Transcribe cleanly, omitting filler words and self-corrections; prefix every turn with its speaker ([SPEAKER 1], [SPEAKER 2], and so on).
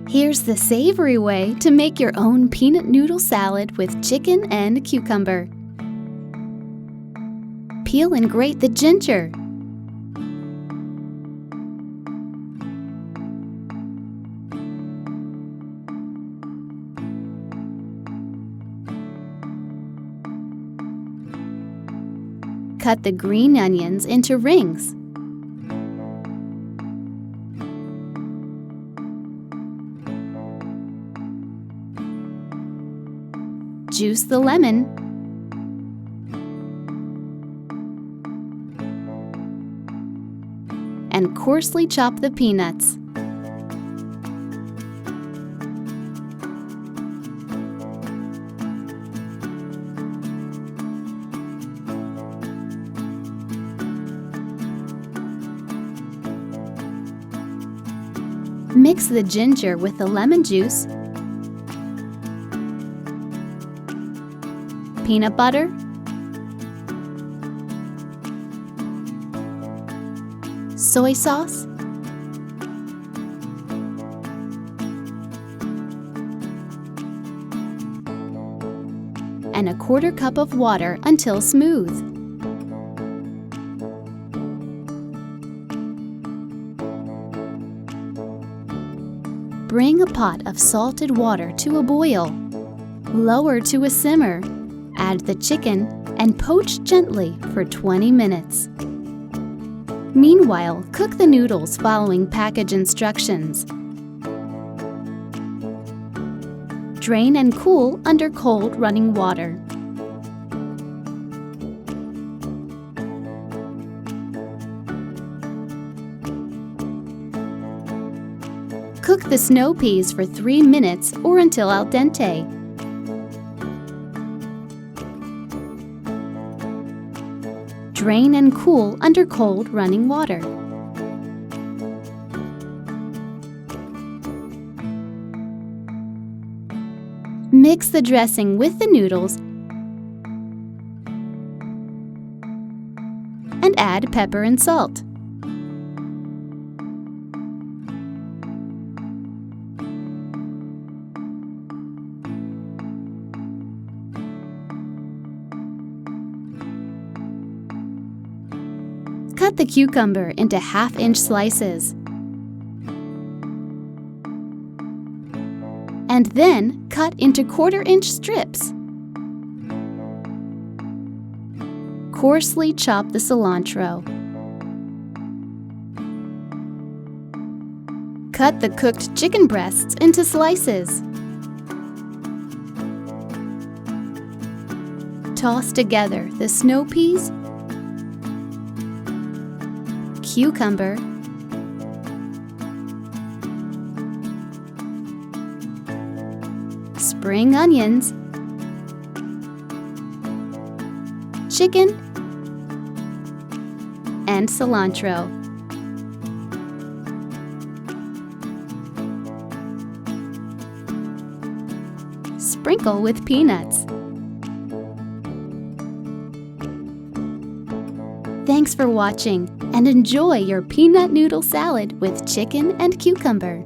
[SPEAKER 1] Here's the savory way to make your own peanut noodle salad with chicken and cucumber. Peel and grate the ginger. Cut the green onions into rings. Juice the lemon. And coarsely chop the peanuts. Mix the ginger with the lemon juice, peanut butter, soy sauce, and a 1/4 cup of water until smooth. Bring a pot of salted water to a boil. Lower to a simmer. Add the chicken and poach gently for 20 minutes. Meanwhile, cook the noodles following package instructions. Drain and cool under cold running water. Cook the snow peas for 3 minutes or until al dente. Drain and cool under cold running water. Mix the dressing with the noodles and add pepper and salt. Cut the cucumber into 1/2-inch slices. And then cut into 1/4-inch strips. Coarsely chop the cilantro. Cut the cooked chicken breasts into slices. Toss together the snow peas, cucumber, spring onions, chicken, and cilantro. Sprinkle with peanuts. Thanks for watching, and enjoy your peanut noodle salad with chicken and cucumber.